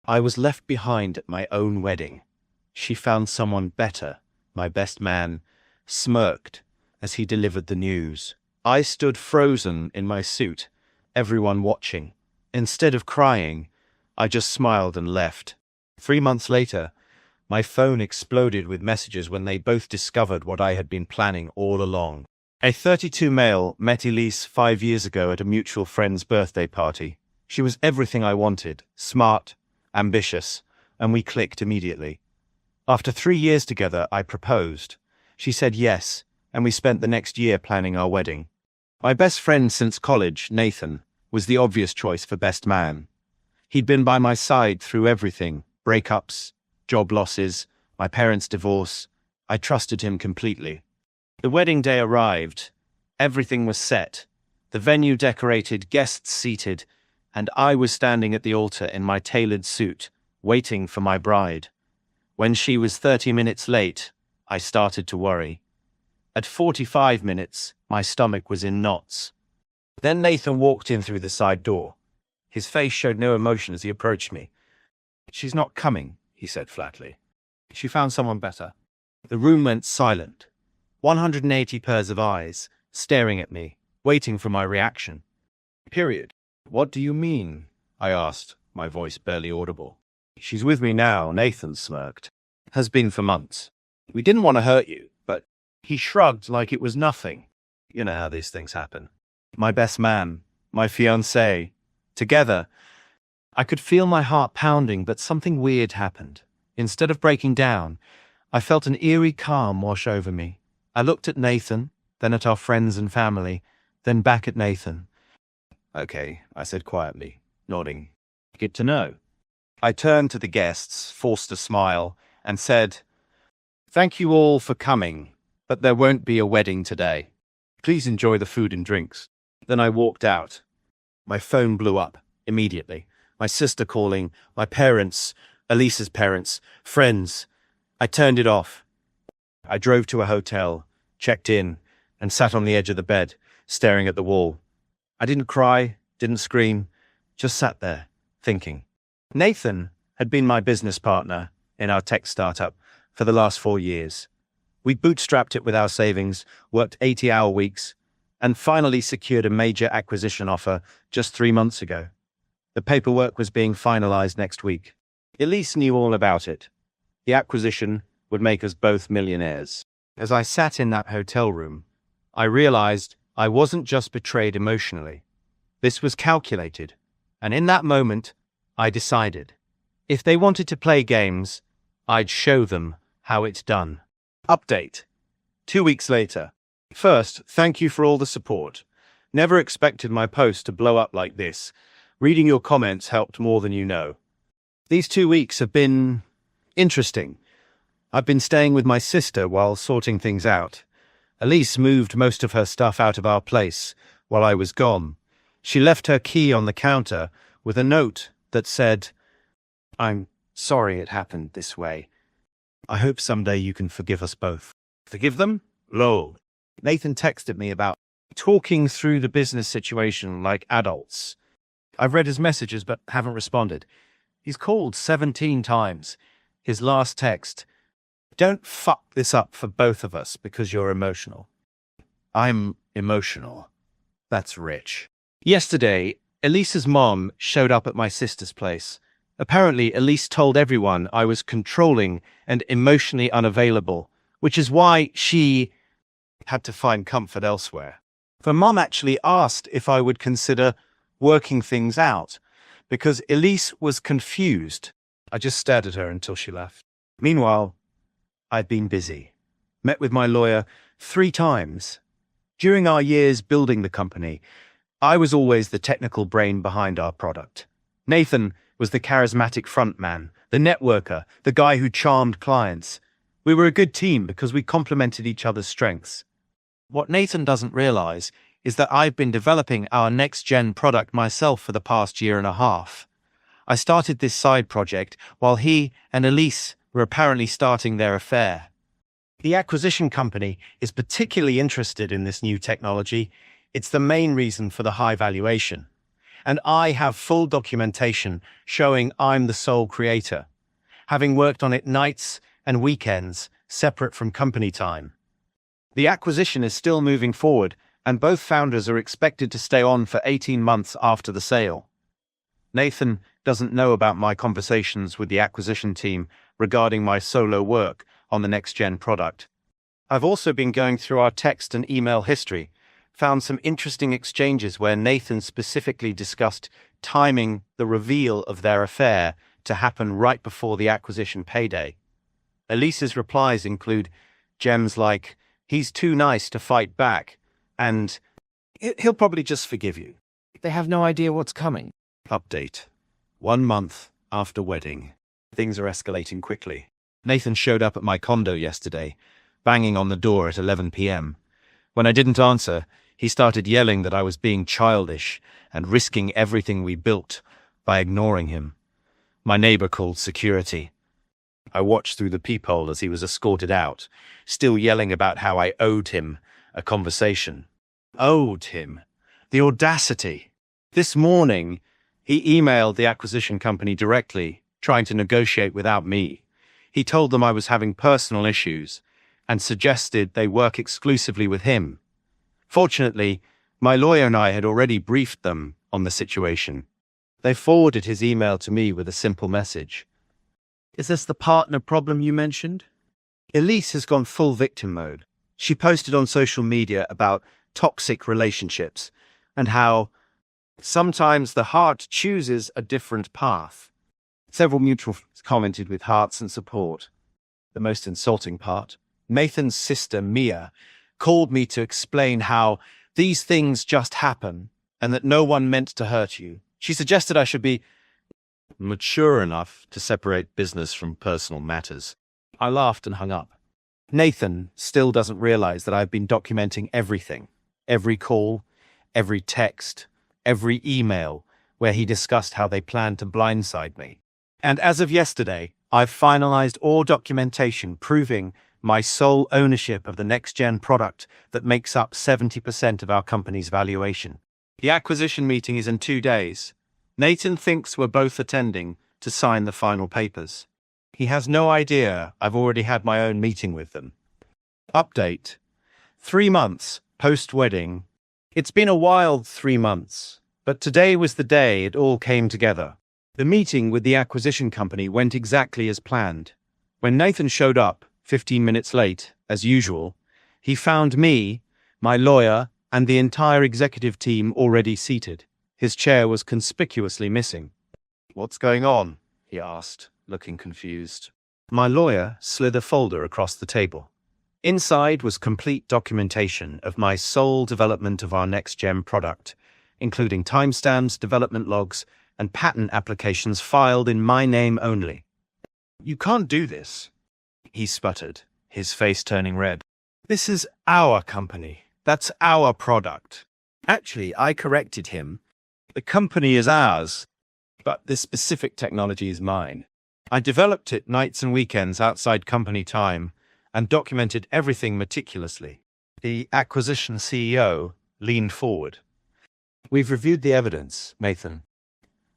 I was left behind at my own wedding. She found someone better, my best man, smirked as he delivered the news. I stood frozen in my suit, everyone watching. Instead of crying, I just smiled and left. 3 months later, my phone exploded with messages when they both discovered what I had been planning all along. A 32 male met Elise 5 years ago at a mutual friend's birthday party. She was everything I wanted, smart, ambitious, and we clicked immediately. After 3 years together, I proposed. She said yes, and we spent the next year planning our wedding. My best friend since college, Nathan, was the obvious choice for best man. He'd been by my side through everything, breakups, job losses, my parents' divorce. I trusted him completely. The wedding day arrived. Everything was set. The venue decorated, guests seated, and I was standing at the altar in my tailored suit, waiting for my bride. When she was 30 minutes late, I started to worry. At 45 minutes, my stomach was in knots. Then Nathan walked in through the side door. His face showed no emotion as he approached me. "She's not coming," he said flatly. "She found someone better." The room went silent. 180 pairs of eyes, staring at me, waiting for my reaction. Period. "What do you mean?" I asked, my voice barely audible. "She's with me now," Nathan smirked. "Has been for months. We didn't want to hurt you, but..." He shrugged like it was nothing. You know how these things happen. My best man, my fiancé, together. I could feel my heart pounding, but something weird happened. Instead of breaking down, I felt an eerie calm wash over me. I looked at Nathan, then at our friends and family, then back at Nathan. "Okay," I said quietly, nodding. "Good to know." I turned to the guests, forced a smile, and said, "Thank you all for coming, but there won't be a wedding today. Please enjoy the food and drinks." Then I walked out. My phone blew up immediately. My sister calling, my parents, Elise's parents, friends. I turned it off. I drove to a hotel, checked in, and sat on the edge of the bed, staring at the wall. I didn't cry, didn't scream, just sat there, thinking. Nathan had been my business partner in our tech startup for the last 4 years. We bootstrapped it with our savings, worked 80-hour weeks, and finally secured a major acquisition offer just 3 months ago. The paperwork was being finalized next week. Elise knew all about it. The acquisition would make us both millionaires. As I sat in that hotel room, I realized I wasn't just betrayed emotionally. This was calculated, and in that moment, I decided. If they wanted to play games, I'd show them how it's done. Update. 2 weeks later. First, thank you for all the support. Never expected my post to blow up like this. Reading your comments helped more than you know. These 2 weeks have been interesting. I've been staying with my sister while sorting things out. Elise moved most of her stuff out of our place while I was gone. She left her key on the counter with a note that said, "I'm sorry it happened this way. I hope someday you can forgive us both." Forgive them? Lol. Nathan texted me about talking through the business situation like adults. I've read his messages but haven't responded. He's called 17 times. His last text, "Don't fuck this up for both of us because you're emotional." I'm emotional. That's rich. Yesterday, Elise's mom showed up at my sister's place. Apparently, Elise told everyone I was controlling and emotionally unavailable, which is why she had to find comfort elsewhere. For Mom actually asked if I would consider working things out, because Elise was confused. I just stared at her until she left. Meanwhile, I'd been busy. Met with my lawyer 3 times. During our years building the company, I was always the technical brain behind our product. Nathan was the charismatic frontman, the networker, the guy who charmed clients. We were a good team because we complemented each other's strengths. What Nathan doesn't realize is that I've been developing our next-gen product myself for the past 1.5 years. I started this side project while he and Elise were apparently starting their affair. The acquisition company is particularly interested in this new technology. It's the main reason for the high valuation. and I have full documentation showing I'm the sole creator, having worked on it nights and weekends separate from company time. The acquisition is still moving forward, and both founders are expected to stay on for 18 months after the sale. Nathan doesn't know about my conversations with the acquisition team regarding my solo work on the next-gen product. I've also been going through our text and email history, found some interesting exchanges where Nathan specifically discussed timing the reveal of their affair to happen right before the acquisition payday. Elise's replies include gems like, "He's too nice to fight back," and "He'll probably just forgive you." They have no idea what's coming. Update. 1 month after wedding. Things are escalating quickly. Nathan showed up at my condo yesterday, banging on the door at 11 p.m. When I didn't answer, he started yelling that I was being childish and risking everything we built by ignoring him. My neighbor called security. I watched through the peephole as he was escorted out, still yelling about how I owed him a conversation. Owed him? The audacity! This morning, he emailed the acquisition company directly, trying to negotiate without me. He told them I was having personal issues and suggested they work exclusively with him. Fortunately, my lawyer and I had already briefed them on the situation. They forwarded his email to me with a simple message. "Is this the partner problem you mentioned?" Elise has gone full victim mode. She posted on social media about toxic relationships and how sometimes the heart chooses a different path. Several mutuals commented with hearts and support. The most insulting part, Nathan's sister, Mia, called me to explain how these things just happen and that no one meant to hurt you. She suggested I should be mature enough to separate business from personal matters. I laughed and hung up. Nathan still doesn't realize that I've been documenting everything. Every call, every text, every email where he discussed how they planned to blindside me. And as of yesterday, I've finalized all documentation proving my sole ownership of the next-gen product that makes up 70% of our company's valuation. The acquisition meeting is in 2 days. Nathan thinks we're both attending to sign the final papers. He has no idea I've already had my own meeting with them. Update. 3 months post-wedding. It's been a wild 3 months, but today was the day it all came together. The meeting with the acquisition company went exactly as planned. When Nathan showed up, 15 minutes late, as usual, he found me, my lawyer, and the entire executive team already seated. His chair was conspicuously missing. "What's going on?" he asked, looking confused. My lawyer slid a folder across the table. Inside was complete documentation of my sole development of our next-gen product, including timestamps, development logs, and patent applications filed in my name only. "You can't do this," he sputtered, his face turning red. "This is our company. That's our product." Actually, I corrected him. The company is ours, but this specific technology is mine. I developed it nights and weekends outside company time and documented everything meticulously. The acquisition CEO leaned forward. "We've reviewed the evidence, Nathan.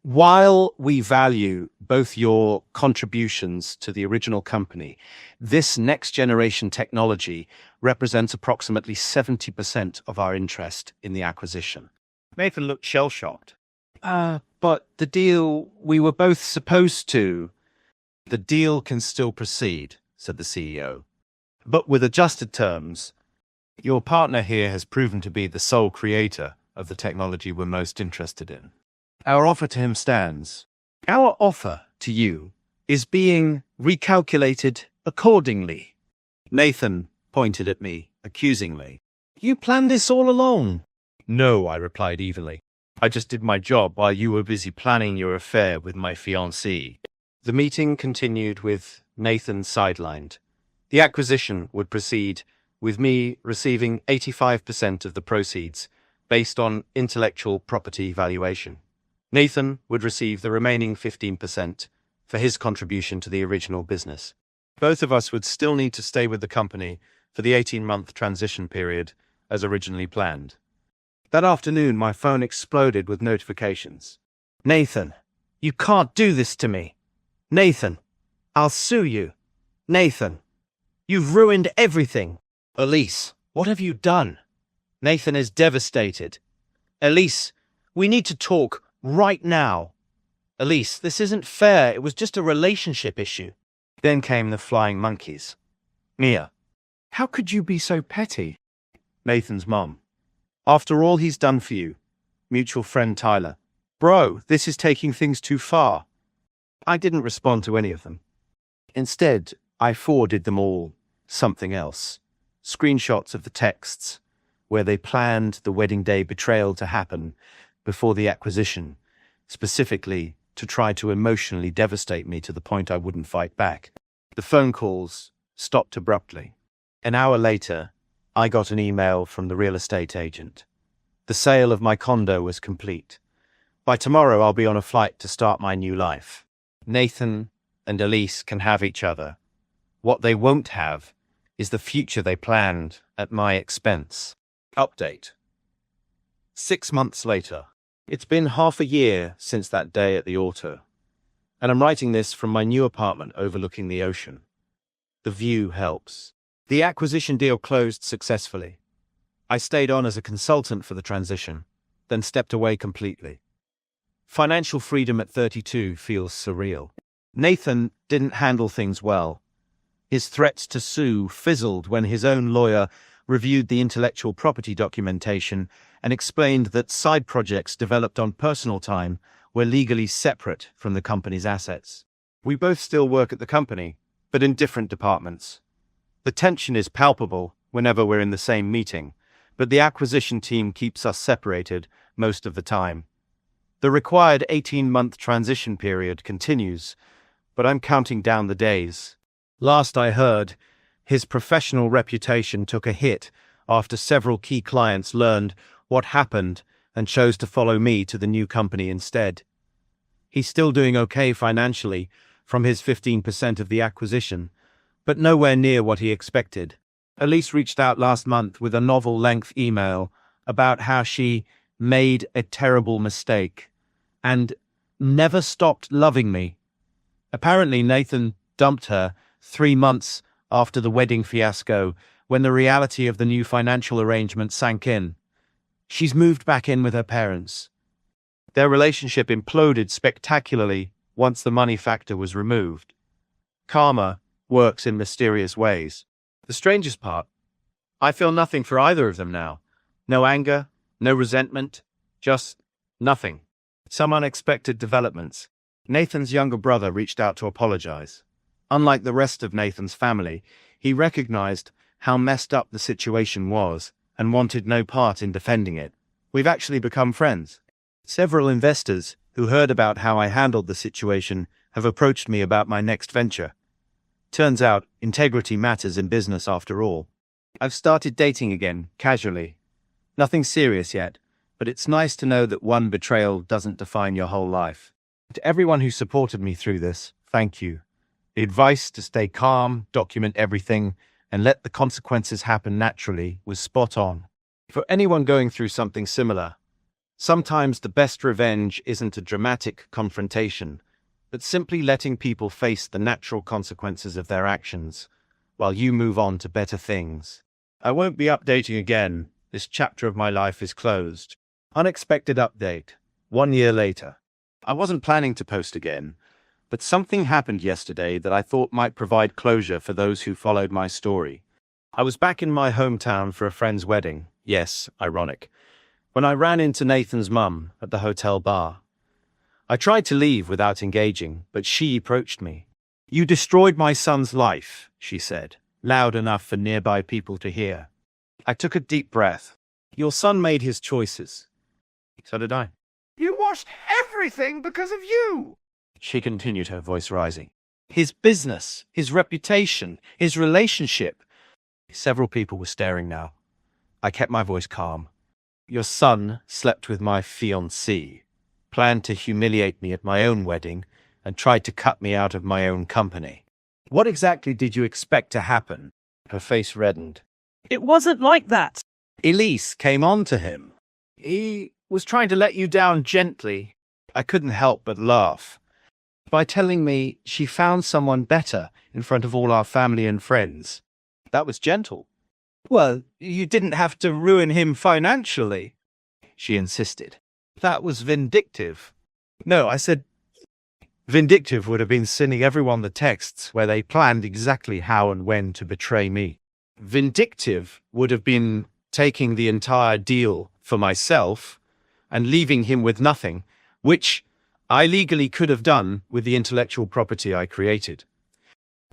While we value both your contributions to the original company, this next-generation technology represents approximately 70% of our interest in the acquisition." Nathan looked shell-shocked. But the deal we were both supposed to..." "The deal can still proceed," said the CEO. "But with adjusted terms. Your partner here has proven to be the sole creator of the technology we're most interested in. Our offer to him stands. Our offer to you is being recalculated accordingly." Nathan pointed at me accusingly. "You planned this all along." "No," I replied evenly. "I just did my job while you were busy planning your affair with my fiancée." The meeting continued with Nathan sidelined. The acquisition would proceed with me receiving 85% of the proceeds based on intellectual property valuation. Nathan would receive the remaining 15% for his contribution to the original business. Both of us would still need to stay with the company for the 18-month transition period as originally planned. That afternoon, my phone exploded with notifications. Nathan, you can't do this to me. Nathan, I'll sue you. Nathan, you've ruined everything. Elise, what have you done? Nathan is devastated. Elise, we need to talk right now. Elise, this isn't fair. It was just a relationship issue. Then came the flying monkeys. Mia, How could you be so petty? Nathan's mom. After all he's done for you. Mutual friend Tyler. Bro, this is taking things too far. I didn't respond to any of them. Instead, I forwarded them all something else. Screenshots of the texts where they planned the wedding day betrayal to happen before the acquisition, specifically to try to emotionally devastate me to the point I wouldn't fight back. The phone calls stopped abruptly. An hour later, I got an email from the real estate agent. The sale of my condo was complete. By tomorrow, I'll be on a flight to start my new life. Nathan and Elise can have each other. What they won't have is the future they planned at my expense. Update. 6 months later. It's been half a year since that day at the auto, and I'm writing this from my new apartment overlooking the ocean. The view helps. The acquisition deal closed successfully. I stayed on as a consultant for the transition, then stepped away completely. Financial freedom at 32 feels surreal. Nathan didn't handle things well. His threats to sue fizzled when his own lawyer reviewed the intellectual property documentation and explained that side projects developed on personal time were legally separate from the company's assets. We both still work at the company, but in different departments. The tension is palpable whenever we're in the same meeting, but the acquisition team keeps us separated most of the time. The required 18-month transition period continues, but I'm counting down the days. Last I heard, his professional reputation took a hit after several key clients learned what happened and chose to follow me to the new company instead. He's still doing okay financially from his 15% of the acquisition, but nowhere near what he expected. Elise reached out last month with a novel-length email about how she made a terrible mistake and never stopped loving me. Apparently, Nathan dumped her 3 months after the wedding fiasco when the reality of the new financial arrangement sank in. She's moved back in with her parents. Their relationship imploded spectacularly once the money factor was removed. Karma works in mysterious ways. The strangest part, I feel nothing for either of them now. No anger, no resentment, just nothing. Some unexpected developments. Nathan's younger brother reached out to apologize. Unlike the rest of Nathan's family, he recognized how messed up the situation was and wanted no part in defending it. We've actually become friends. Several investors who heard about how I handled the situation have approached me about my next venture. Turns out, integrity matters in business after all. I've started dating again, casually. Nothing serious yet, but it's nice to know that one betrayal doesn't define your whole life. To everyone who supported me through this, thank you. The advice to stay calm, document everything, and let the consequences happen naturally was spot on. For anyone going through something similar, sometimes the best revenge isn't a dramatic confrontation, but simply letting people face the natural consequences of their actions, while you move on to better things. I won't be updating again. This chapter of my life is closed. Unexpected update. 1 year later. I wasn't planning to post again, but something happened yesterday that I thought might provide closure for those who followed my story. I was back in my hometown for a friend's wedding. Yes, ironic. When I ran into Nathan's mum at the hotel bar. I tried to leave without engaging, but she approached me. "You destroyed my son's life," she said, loud enough for nearby people to hear. I took a deep breath. "Your son made his choices. So did I." You lost everything because of you! She continued, her voice rising. "His business, his reputation, his relationship." Several people were staring now. I kept my voice calm. "Your son slept with my fiancée, planned to humiliate me at my own wedding, and tried to cut me out of my own company. What exactly did you expect to happen?" Her face reddened. It wasn't like that. Elise came on to him. He was trying to let you down gently. I couldn't help but laugh. By telling me she found someone better in front of all our family and friends. That was gentle. Well, you didn't have to ruin him financially, she insisted. That was vindictive. No, I said vindictive would have been sending everyone the texts where they planned exactly how and when to betray me. Vindictive would have been taking the entire deal for myself and leaving him with nothing, which I legally could have done with the intellectual property I created.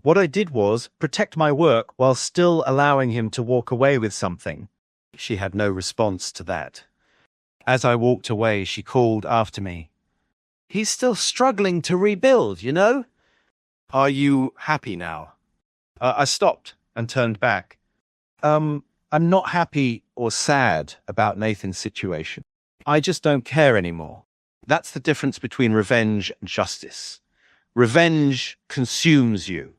What I did was protect my work while still allowing him to walk away with something. She had no response to that. As I walked away, she called after me. He's still struggling to rebuild, you know? Are you happy now? I stopped and turned back. I'm not happy or sad about Nathan's situation. I just don't care anymore. That's the difference between revenge and justice. Revenge consumes you.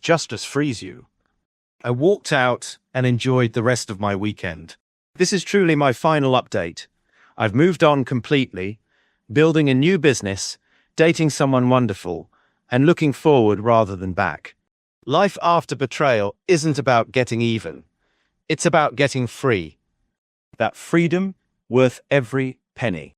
Justice frees you. I walked out and enjoyed the rest of my weekend. This is truly my final update. I've moved on completely, building a new business, dating someone wonderful, and looking forward rather than back. Life after betrayal isn't about getting even. It's about getting free. That freedom worth every penny.